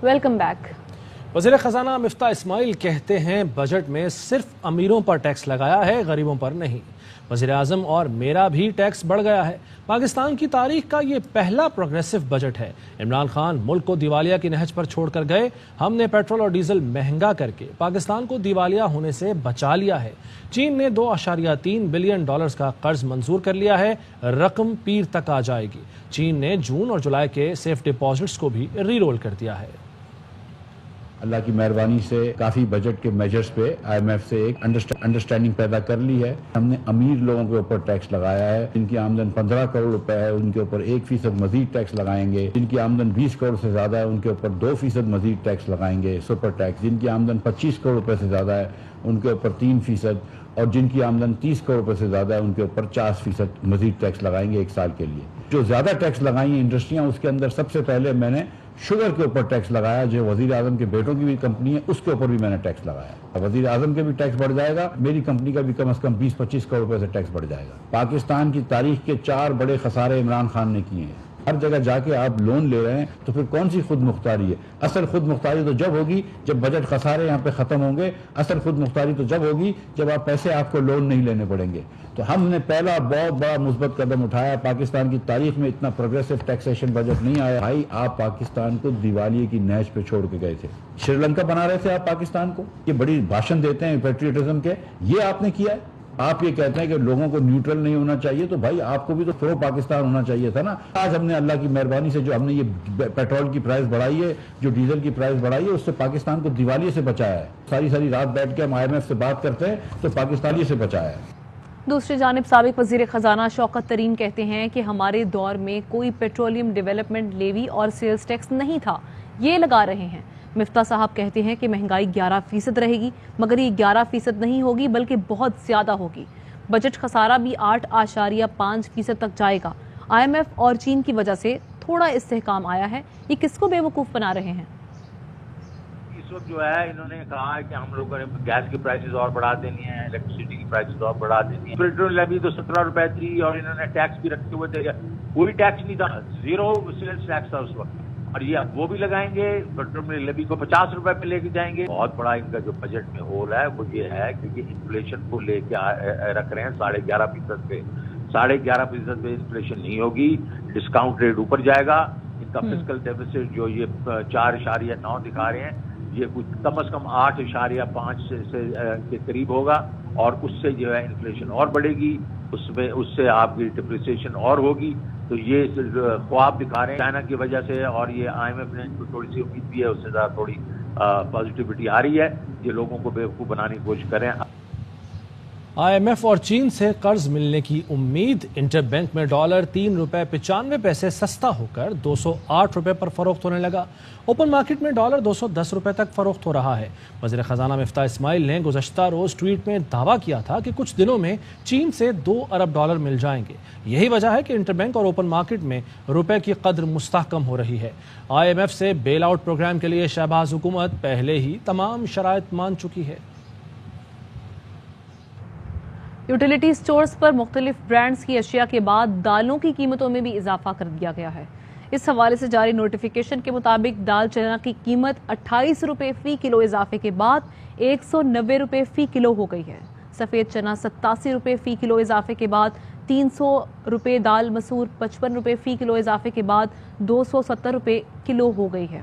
Welcome back. وزیر خزانہ مفتاح اسماعیل کہتے ہیں بجٹ میں صرف امیروں پر ٹیکس لگایا ہے، غریبوں پر نہیں۔ وزیر اعظم اور میرا بھی ٹیکس بڑھ گیا ہے۔ پاکستان کی تاریخ کا یہ پہلا پروگریسو بجٹ ہے۔ عمران خان ملک کو دیوالیہ کی نہج پر چھوڑ کر گئے۔ ہم نے پیٹرول اور ڈیزل مہنگا کر کے پاکستان کو دیوالیہ ہونے سے بچا لیا ہے۔ چین نے $2.3 بلین کا قرض منظور کر لیا ہے، رقم پیر تک آ جائے گی۔ چین نے جون اور جولائی کے سیف ڈپازٹس کو بھی ری رول کر دیا ہے۔ اللہ کی مہربانی سے کافی بجٹ کے میجرز پہ آئی ایم ایف سے ایک انڈرسٹینڈنگ پیدا کر لی ہے۔ ہم نے امیر لوگوں کے اوپر ٹیکس لگایا ہے، جن کی آمدن 15 کروڑ روپے ہے ان کے اوپر 1% مزید ٹیکس لگائیں گے۔ جن کی آمدن 20 کروڑ سے زیادہ ہے ان کے اوپر 2% مزید ٹیکس لگائیں گے، سپر ٹیکس۔ جن کی آمدن 25 کروڑ روپے سے زیادہ ہے ان کے اوپر 3%، اور جن کی آمدن 30 کروڑ روپے سے زیادہ ہے ان کے اوپر 50% مزید ٹیکس لگائیں گے 1 سال کے لیے۔ جو زیادہ ٹیکس لگائیں ہیں انڈسٹریاں، اس کے اندر سب سے پہلے میں نے شوگر کے اوپر ٹیکس لگایا، جو وزیر اعظم کے بیٹوں کی بھی کمپنی ہے، اس کے اوپر بھی میں نے ٹیکس لگایا۔ وزیر اعظم کے بھی ٹیکس بڑھ جائے گا، میری کمپنی کا بھی کم از کم 20-25 کروڑ روپے سے ٹیکس بڑھ جائے گا۔ پاکستان کی تاریخ کے 4 بڑے خسارے عمران خان نے کیے ہیں۔ ہر جگہ جا کے آپ لون لے رہے ہیں تو پھر کون سی خود مختاری ہے؟ اصل خود مختاری تو جب ہوگی جب بجٹ خسارے یہاں پہ ختم ہوں گے۔ اصل خود مختاری تو جب ہوگی جب آپ کو لون نہیں لینے پڑیں گے۔ تو ہم نے پہلا بہت بڑا مثبت قدم اٹھایا۔ پاکستان کی تاریخ میں اتنا پروگریسو ٹیکسیشن بجٹ نہیں آیا۔ بھائی آپ پاکستان کو دیوالیے کی نہج پہ چھوڑ کے گئے تھے، شری لنکا بنا رہے تھے آپ پاکستان کو۔ یہ بڑی بھاشن دیتے ہیں پیٹریوٹزم کے، یہ آپ نے کیا ہے۔ آپ یہ کہتے ہیں کہ لوگوں کو نیوٹرل نہیں ہونا چاہیے، تو بھائی آپ کو بھی تو پرو پاکستان ہونا چاہیے تھا نا۔ آج ہم نے اللہ کی مہربانی سے جو ہم نے یہ پیٹرول کی پرائس بڑھائی ہے، جو ڈیزل کی پرائس بڑھائی ہے، اس سے پاکستان کو دیوالیے سے بچایا ہے۔ ساری رات بیٹھ کے ہم آئی ایم ایف سے بات کرتے ہیں تو پاکستانی سے بچایا ہے۔ دوسری جانب سابق وزیر خزانہ شوکت ترین کہتے ہیں کہ ہمارے دور میں کوئی پیٹرولیم ڈیولپمنٹ لیوی اور سیلز ٹیکس نہیں تھا، یہ لگا رہے ہیں۔ مفتاح صاحب کہتے ہیں کہ مہنگائی 11% رہے گی، مگر یہ 11% نہیں ہوگی بلکہ بہت زیادہ ہوگی۔ بجٹ خسارہ بھی 8.5% تک جائے گا۔ آئی ایم ایف اور چین کی وجہ سے تھوڑا استحکام آیا ہے۔ یہ کس کو بیوقوف بنا رہے ہیں؟ اس وقت جو ہے انہوں نے کہا ہے کہ ہم لوگوں نے گیس کی پرائسز اور بڑھا دینی ہے، الیکٹریسٹی کی پرائسز اور بڑھا دینی ہے۔ پیٹرول لیوی تو 17 روپے تھی اور انہوں نے ٹیکس بھی رکھے ہوئے تھے، کوئی ٹیکس نہیں تھا، 0 سیلز ٹیکس تھا اس وقت، اور یہ اب وہ بھی لگائیں گے۔ پیٹرول لیوی کو 50 روپے پہ لے کے جائیں گے۔ بہت بڑا ان کا جو بجٹ میں ہول ہے وہ یہ ہے کہ یہ انفلیشن کو لے کے رکھ رہے ہیں 11.5% پہ۔ 11.5% پہ انفلیشن نہیں ہوگی، ڈسکاؤنٹ ریٹ اوپر جائے گا۔ ان کا فسکل ڈیفیسٹ جو یہ 4.9 دکھا رہے ہیں، یہ کچھ کم از کم 8.5 کے قریب ہوگا، اور اس سے جو ہے انفلیشن اور بڑھے گی، اس سے آپ کی ڈپریسیشن اور ہوگی۔ تو یہ خواب دکھا رہے ہیں چائنا کی وجہ سے، اور یہ آئی ایم ایف نے تھوڑی سی امید بھی ہے، اس سے زیادہ تھوڑی پازیٹیوٹی آ رہی ہے۔ یہ لوگوں کو بیوقوف بنانے کی کوشش کریں۔ آئی ایم ایف اور چین سے قرض ملنے کی امید۔ انٹر بینک میں ڈالر $3.95 سستا ہو کر $208 پر فروخت ہونے لگا۔ اوپن مارکیٹ میں ڈالر $210 تک فروخت ہو رہا ہے۔ وزیر خزانہ مفتاح اسماعیل نے گزشتہ روز ٹویٹ میں دعویٰ کیا تھا کہ کچھ دنوں میں چین سے $2 ارب مل جائیں گے۔ یہی وجہ ہے کہ انٹر بینک اور اوپن مارکیٹ میں روپے کی قدر مستحکم ہو رہی ہے۔ آئی ایم ایف سے بیل آؤٹ پروگرام کے لیے شہباز حکومت پہلے ہی تمام شرائط مان چکی ہے۔ یوٹیلیٹی سٹورز پر مختلف برانڈز کی اشیاء کے بعد دالوں کی قیمتوں میں بھی اضافہ کر دیا گیا ہے۔ اس حوالے سے جاری نوٹیفیکیشن کے مطابق دال چنا کی قیمت $28 فی کلو اضافے کے بعد $190 فی کلو ہو گئی ہے۔ سفید چنا $87 فی کلو اضافے کے بعد $300، دال مسور $55 فی کلو اضافے کے بعد $270 کلو ہو گئی ہے۔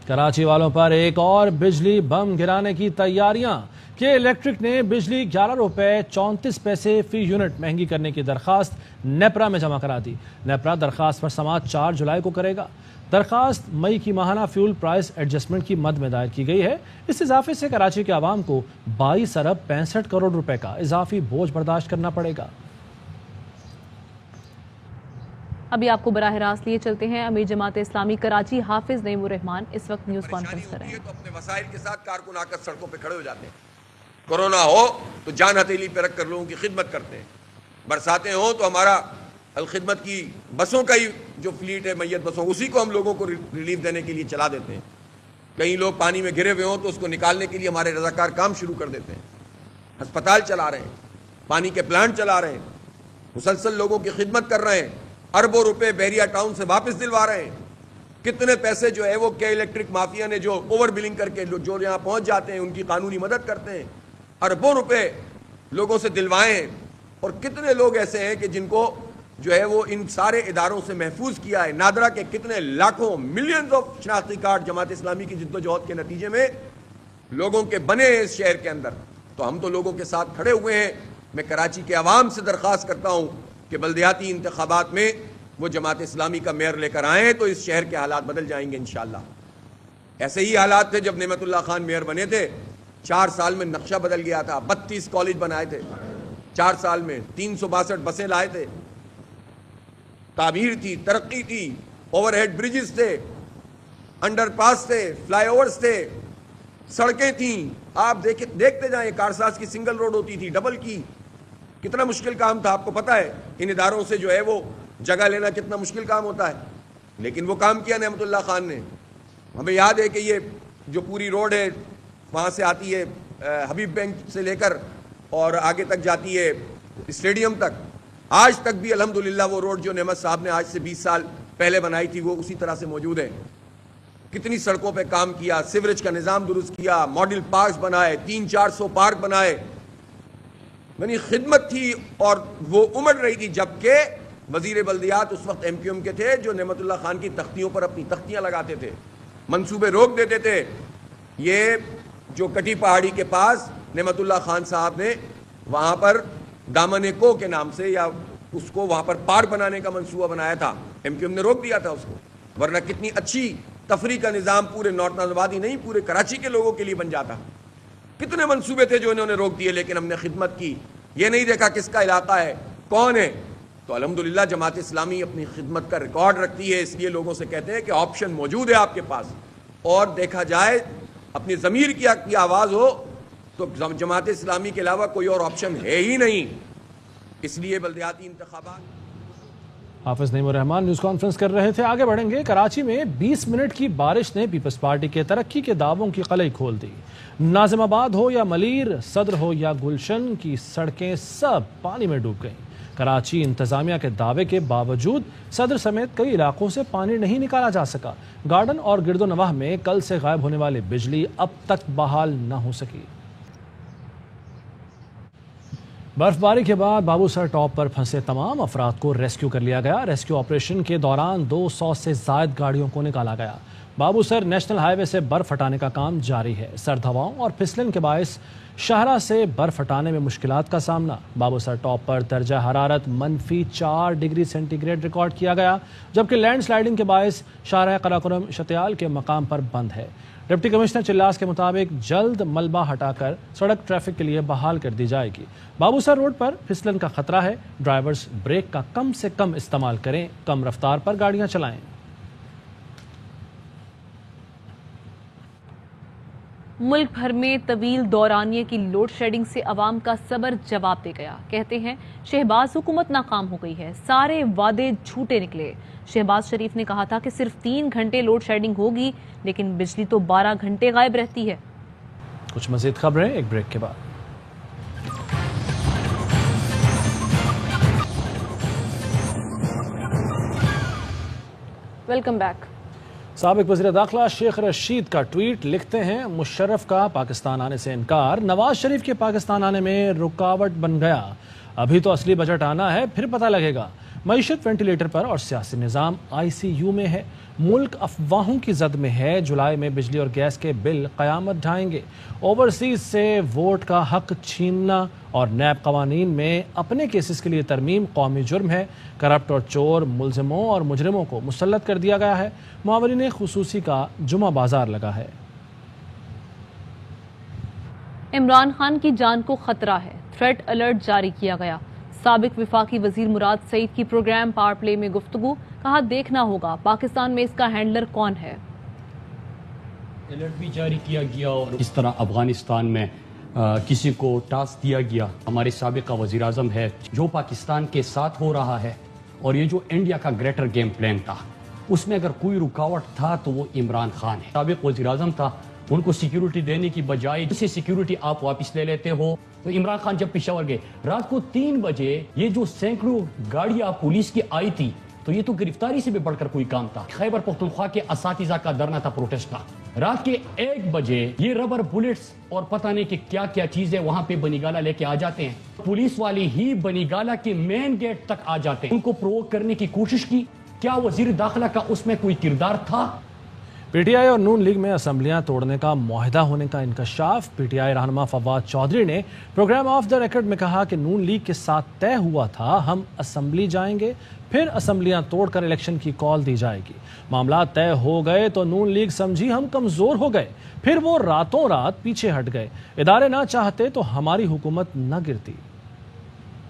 کراچی والوں پر ایک اور بجلی بم گرانے کی تیاریاں کہ الیکٹرک نے بجلی $11.34 فی یونٹ مہنگی کرنے کی درخواست نیپرا میں جمع کرا دی۔ نیپرا درخواست پر سماعت 4 جولائی کو کرے گا۔ درخواست مئی کی ماہانہ فیول پرائس ایڈجسٹمنٹ کی مد میں دائر کی گئی ہے۔ اس اضافے سے کراچی کے عوام کو $22.65 کروڑ کا اضافی بوجھ برداشت کرنا پڑے گا۔ ابھی آپ کو براہ راست لیے چلتے ہیں امیر جماعت اسلامی کراچی حافظ نعیم الرحمان اس وقت نیوز کانفرنس کر رہے ہیں۔ تو اپنے وسائل کے ساتھ کارکن آ کر سڑکوں پہ کھڑے ہو جاتے ہیں۔ کورونا ہو تو جان ہتھیلی پہ رکھ کر لوگوں کی خدمت کرتے ہیں۔ برساتیں ہوں تو ہمارا الخدمت کی بسوں کا ہی جو فلیٹ ہے میت بسوں، اسی کو ہم لوگوں کو ریلیف دینے کے لیے چلا دیتے ہیں۔ کئی لوگ پانی میں گرے ہوئے ہوں تو اس کو نکالنے کے لیے ہمارے رضاکار کام شروع کر دیتے ہیں۔ ہسپتال چلا رہے ہیں، پانی کے پلانٹ چلا رہے ہیں، مسلسل لوگوں کی خدمت کر رہے ہیں۔ اربوں روپے بحریہ ٹاؤن سے واپس دلوا رہے ہیں. کتنے پیسے جو ہے وہ کے الیکٹرک مافیا نے جو اوور بلنگ کر کے جو یہاں پہنچ جاتے ہیں ان کی قانونی مدد کرتے ہیں, اربوں روپے لوگوں سے دلوائے ہیں. اور کتنے لوگ ایسے ہیں کہ جن کو جو ہے وہ ان سارے اداروں سے محفوظ کیا ہے. نادرا کے کتنے لاکھوں ملینز آف شناختی کارڈ جماعت اسلامی کی جدوجہد کے نتیجے میں لوگوں کے بنے ہیں اس شہر کے اندر. تو ہم تو لوگوں کے ساتھ کھڑے ہوئے ہیں. میں کراچی کے عوام سے درخواست کرتا ہوں کہ بلدیاتی انتخابات میں وہ جماعت اسلامی کا میئر لے کر آئیں تو اس شہر کے حالات بدل جائیں گے انشاءاللہ. ایسے ہی حالات تھے جب نعمت اللہ خان میئر بنے تھے, 4 سال میں نقشہ بدل گیا تھا. 32 کالج بنائے تھے 4 سال میں, 362 بسیں لائے تھے, تعمیر تھی, ترقی تھی, اوور ہیڈ بریجز تھے, انڈر پاس تھے, فلائی اوورز تھے, سڑکیں تھیں. آپ دیکھتے جائیں, کارساز کی سنگل روڈ ہوتی تھی, ڈبل کی. کتنا مشکل کام تھا, آپ کو پتا ہے ان اداروں سے جو ہے وہ جگہ لینا کتنا مشکل کام ہوتا ہے. لیکن وہ کام کیا نعمت اللہ خان نے. ہمیں یاد ہے کہ یہ جو پوری روڈ ہے وہاں سے آتی ہے حبیب بینک سے لے کر اور آگے تک جاتی ہے اسٹیڈیم تک, آج تک بھی الحمدللہ وہ روڈ جو نعمت صاحب نے آج سے 20 سال پہلے بنائی تھی وہ اسی طرح سے موجود ہے. کتنی سڑکوں پہ کام کیا, سیوریج کا نظام درست کیا, ماڈل پارکس بنائے, 300-400 پارک بنائے. یعنی خدمت تھی اور وہ امڑ رہی تھی. جبکہ وزیر بلدیات اس وقت MQM کے تھے جو نعمت اللہ خان کی تختیوں پر اپنی تختیاں لگاتے تھے, منصوبے روک دیتے تھے. یہ جو کٹی پہاڑی کے پاس نعمت اللہ خان صاحب نے وہاں پر دامن کو کے نام سے یا اس کو وہاں پر پارک بنانے کا منصوبہ بنایا تھا, MQM نے روک دیا تھا اس کو. ورنہ کتنی اچھی تفریح کا نظام پورے نارتھ آبادی نہیں پورے کراچی کے لوگوں کے لیے بن جاتا. کتنے منصوبے تھے جو انہوں نے روک دیے, لیکن ہم نے خدمت کی. یہ نہیں دیکھا کس کا علاقہ ہے, کون ہے. تو الحمدللہ جماعت اسلامی اپنی خدمت کا ریکارڈ رکھتی ہے. اس لیے لوگوں سے کہتے ہیں کہ آپشن موجود ہے آپ کے پاس, اور دیکھا جائے اپنی ضمیر کی آواز ہو تو جماعت اسلامی کے علاوہ کوئی اور آپشن ہے ہی نہیں. اس لیے بلدیاتی انتخابات. حافظ نعیم الرحمان نیوز کانفرنس کر رہے تھے. آگے بڑھیں گے. کراچی میں 20 منٹ کی بارش نے پیپلز پارٹی کے ترقی کے دعووں کی قلعی کھول دی. ناظم آباد ہو یا ملیر, صدر ہو یا گلشن کی سڑکیں سب پانی میں ڈوب گئیں. کراچی انتظامیہ کے دعوے کے باوجود صدر سمیت کئی علاقوں سے پانی نہیں نکالا جا سکا. گارڈن اور گرد و نواح میں کل سے غائب ہونے والی بجلی اب تک بحال نہ ہو سکی. برف باری کے بعد بابو سر ٹاپ پر پھنسے تمام افراد کو ریسکیو کر لیا گیا. ریسکیو آپریشن کے دوران 200 سے زائد گاڑیوں کو نکالا گیا. بابو سر نیشنل ہائی وے سے برف ہٹانے کا کام جاری ہے. سرد ہواؤں اور پھسلن کے باعث شاہراہ سے برف ہٹانے میں مشکلات کا سامنا. بابو سر ٹاپ پر درجہ حرارت -4 ڈگری سینٹی گریڈ ریکارڈ کیا گیا, جبکہ لینڈ سلائیڈنگ کے باعث شاہراہ قراقرم شتیال کے مقام پر بند ہے. ڈپٹی کمشنر چلاس کے مطابق جلد ملبہ ہٹا کر سڑک ٹریفک کے لیے بحال کر دی جائے گی. بابو سر روڈ پر پھسلن کا خطرہ ہے. ڈرائیورز بریک کا کم سے کم استعمال کریں, کم رفتار پر گاڑیاں چلائیں. ملک بھر میں طویل دورانیے کی لوڈ شیڈنگ سے عوام کا صبر جواب دے گیا. کہتے ہیں شہباز حکومت ناکام ہو گئی ہے, سارے وعدے جھوٹے نکلے. شہباز شریف نے کہا تھا کہ صرف 3 گھنٹے لوڈ شیڈنگ ہوگی, لیکن بجلی تو 12 گھنٹے غائب رہتی ہے. کچھ مزید خبریں ایک بریک کے بعد. Welcome back. سابق وزیر داخلہ شیخ رشید کا ٹویٹ, لکھتے ہیں مشرف کا پاکستان آنے سے انکار نواز شریف کے پاکستان آنے میں رکاوٹ بن گیا. ابھی تو اصلی بجٹ آنا ہے, پھر پتہ لگے گا. معیشت وینٹیلیٹر پر اور سیاسی نظام ICU میں ہے. ملک افواہوں کی زد میں ہے. جولائی میں بجلی اور گیس کے بل قیامت ڈھائیں گے. اوورسیز سے ووٹ کا حق چھیننا اور نیب قوانین میں اپنے کیسز کے لیے ترمیم قومی جرم ہے. کرپٹ اور چور ملزموں اور مجرموں کو مسلط کر دیا گیا ہے. معاونین خصوصی کا جمعہ بازار لگا ہے. عمران خان کی جان کو خطرہ ہے, تھریٹ الرٹ جاری کیا گیا. سابق وفاقی وزیر مراد سعید کی پروگرام پاور پلے میں گفتگو, کہا دیکھنا ہوگا پاکستان میں اس کا ہینڈلر کون ہے. الرٹ بھی جاری کیا گیا اور اس طرح افغانستان میں کسی کو ٹاسک دیا گیا. ہمارے سابقہ وزیر اعظم ہے جو پاکستان کے ساتھ ہو رہا ہے, اور یہ جو انڈیا کا گریٹر گیم پلان تھا اس میں اگر کوئی رکاوٹ تھا تو وہ عمران خان ہے. سابق وزیر اعظم تھا, ان کو سیکیورٹی دینے کی بجائے اسے سیکیورٹی آپ واپس لے لیتے ہو. تو عمران خان جب پشاور گئے رات کو 3 بجے, یہ جو سینکڑوں گاڑیاں پولیس کی آئی تھی تو یہ تو گرفتاری سے بھی بڑھ کر کوئی کام تھا. خیبر پختونخوا کے اساتذہ کا دھرنا تھا, پروٹیسٹ تھا. رات کے 1 بجے یہ ربر بلٹس اور پتہ نہیں کہ کیا کیا چیزیں وہاں پہ بنی گالا لے کے آ جاتے ہیں. پولیس والی ہی بنی گالا کے مین گیٹ تک آ جاتے ہیں. ان کو پرووک کرنے کی کوشش کی. کیا وزیر داخلہ کا اس میں کوئی کردار تھا؟ پی ٹی آئی اور نون لیگ میں اسمبلیاں توڑنے کا معاہدہ ہونے کا انکشاف. پی ٹی آئی رہنما فواد چودھری نے پروگرام آف دا ریکارڈ میں کہا کہ نون لیگ کے ساتھ طے ہوا تھا ہم اسمبلی جائیں گے, پھر اسمبلیاں توڑ کر الیکشن کی کال دی جائے گی. معاملات طے ہو گئے تو نون لیگ سمجھی ہم کمزور ہو گئے, پھر وہ راتوں رات پیچھے ہٹ گئے. ادارے نہ چاہتے تو ہماری حکومت نہ گرتی.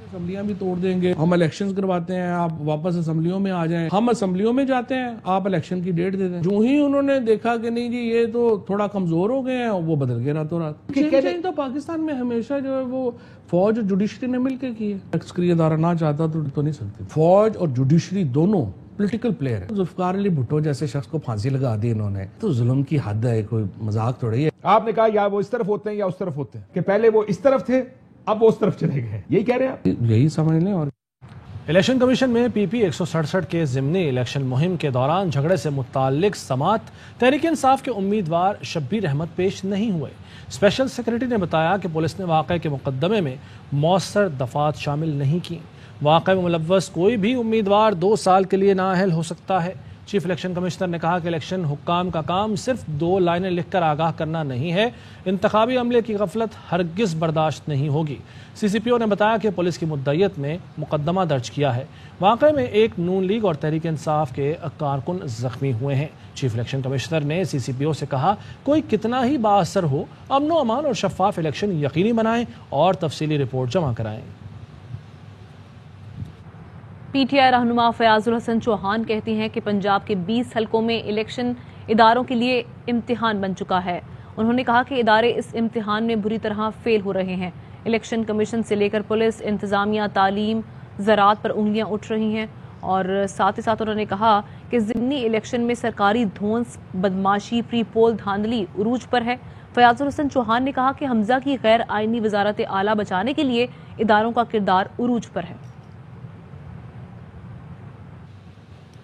اسمبلیاں بھی توڑ دیں گے, ہم الیکشنز کرواتے ہیں, آپ واپس اسمبلیوں میں آ جائیں. ہم اسمبلیوں میں جاتے ہیں, آپ الیکشن کی ڈیٹ دے دیں. جو ہی انہوں نے دیکھا کہ نہیں جی یہ تو تھوڑا کمزور ہو گئے ہیں, وہ بدل گئے راتوں رات. چینج تو پاکستان میں ہمیشہ جو ہے وہ فوج اور جوڈیشری نے مل کے کی ہے. عسکری ادارہ نہ چاہتا تو نہیں سکتے. فوج اور جوڈیشری دونوں پولیٹیکل پلیئر ہے. ذوالفقار علی بھٹو جیسے شخص کو پھانسی لگا دی انہوں نے, تو ظلم کی حد ہے, کوئی مذاق تھوڑی ہے. آپ نے کہا یا وہ اس طرف ہوتے ہیں یا اس طرف ہوتے ہیں, کہ پہلے وہ اس طرف تھے اب وہ اس طرف چلے گئے, یہی کہہ رہے ہیں آپ؟ یہی سمجھ لیں. اور الیکشن کمیشن میں پی پی 167 کے ضمنی الیکشن مہم کے دوران جھگڑے سے متعلق سماعت تحریک انصاف کے امیدوار شبیر احمد پیش نہیں ہوئے. اسپیشل سیکرٹری نے بتایا کہ پولیس نے واقعے کے مقدمے میں مؤثر دفعات شامل نہیں کی. واقعے میں ملوث کوئی بھی امیدوار 2 سال کے لیے نااہل ہو سکتا ہے. چیف الیکشن کمشنر نے کہا کہ الیکشن حکام کا کام صرف 2 لائنیں لکھ کر آگاہ کرنا نہیں ہے. انتخابی عملے کی غفلت ہرگز برداشت نہیں ہوگی. سی سی پی او نے بتایا کہ پولیس کی مدعیت میں مقدمہ درج کیا ہے. واقعے میں ایک نون لیگ اور تحریک انصاف کے کارکن زخمی ہوئے ہیں. چیف الیکشن کمشنر نے سی سی پی او سے کہا کوئی کتنا ہی بااثر ہو, امن و امان اور شفاف الیکشن یقینی بنائیں اور تفصیلی رپورٹ جمع کرائیں. پی ٹی آئی رہنما فیاض الحسن چوہان کہتی ہیں کہ پنجاب کے 20 حلقوں میں الیکشن اداروں کے لیے امتحان بن چکا ہے. انہوں نے کہا کہ ادارے اس امتحان میں بری طرح فیل ہو رہے ہیں. الیکشن کمیشن سے لے کر پولیس, انتظامیہ, تعلیم, زراعت پر انگلیاں اٹھ رہی ہیں. اور ساتھ ہی ساتھ انہوں نے کہا کہ ضمنی الیکشن میں سرکاری دھونس, بدماشی, پری پول دھاندلی عروج پر ہے. فیاض الحسن چوہان نے کہا کہ حمزہ کی غیر آئینی وزارت اعلیٰ بچانے کے لیے اداروں کا کردار عروج پر ہے.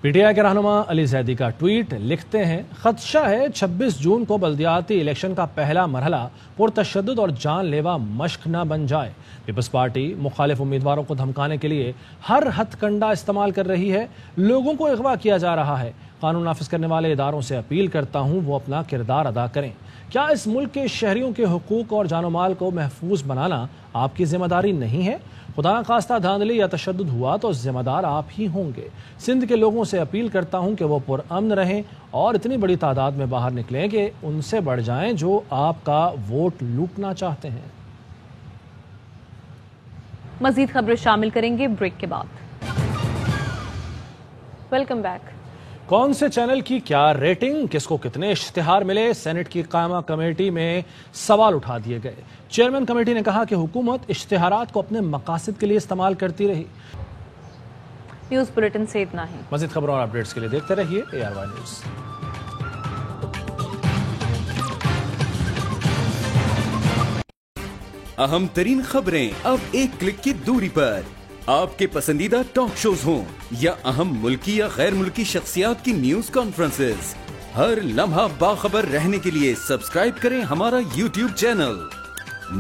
پی ٹی آئی کے رہنما علی زیدی کا ٹویٹ, لکھتے ہیں خدشہ ہے 26 جون کو بلدیاتی الیکشن کا پہلا مرحلہ پرتشدد اور جان لیوا مشق نہ بن جائے. پیپلز پارٹی مخالف امیدواروں کو دھمکانے کے لیے ہر ہتھ کنڈا استعمال کر رہی ہے. لوگوں کو اغوا کیا جا رہا ہے. قانون نافذ کرنے والے اداروں سے اپیل کرتا ہوں وہ اپنا کردار ادا کریں. کیا اس ملک کے شہریوں کے حقوق اور جان و مال کو محفوظ بنانا آپ کی ذمہ داری نہیں ہے؟ خدا نخواستہ دھاندلی یا تشدد ہوا تو ذمہ دار آپ ہی ہوں گے. سندھ کے لوگوں سے اپیل کرتا ہوں کہ وہ پرامن رہیں اور اتنی بڑی تعداد میں باہر نکلیں کہ ان سے بڑھ جائیں جو آپ کا ووٹ لوٹنا چاہتے ہیں. مزید خبریں شامل کریں گے بریک کے بعد. Welcome back. کون سے چینل کی کیا ریٹنگ, کس کو کتنے اشتہار ملے, سینٹ کی قائمہ کمیٹی میں سوال اٹھا دیے گئے. چیئرمین کمیٹی نے کہا کہ حکومت اشتہارات کو اپنے مقاصد کے لیے استعمال کرتی رہی. نیوز بلیٹن سے اتنا ہی. مزید خبروں اور اپڈیٹس کے لیے دیکھتے رہیے ARY نیوز. اہم ترین خبریں اب ایک کلک کی دوری پر. آپ کے پسندیدہ ٹاک شوز ہوں یا اہم ملکی یا غیر ملکی شخصیات کی نیوز کانفرنسز, ہر لمحہ باخبر رہنے کے لیے سبسکرائب کریں ہمارا YouTube چینل.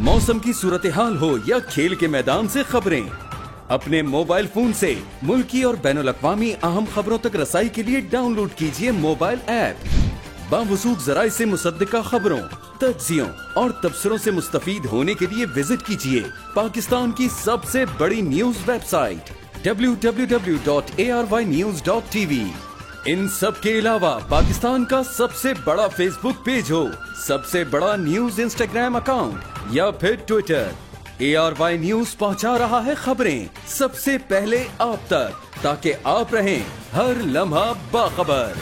موسم کی صورتحال ہو یا کھیل کے میدان سے خبریں, اپنے موبائل فون سے ملکی اور بین الاقوامی اہم خبروں تک رسائی کے لیے ڈاؤن لوڈ کیجیے موبائل ایپ. باوثوق ذرائع سے مصدقہ خبروں, تجزیوں اور تبصروں سے مستفید ہونے کے لیے وزٹ کیجیے پاکستان کی سب سے بڑی نیوز ویب سائٹ www.arYnews.tv. ان سب کے علاوہ پاکستان کا سب سے بڑا فیس بک پیج ہو, سب سے بڑا نیوز انسٹاگرام اکاؤنٹ یا پھر ٹویٹر, ARY نیوز پہنچا رہا ہے خبریں سب سے پہلے آپ تک, تاکہ آپ رہیں ہر لمحہ باخبر.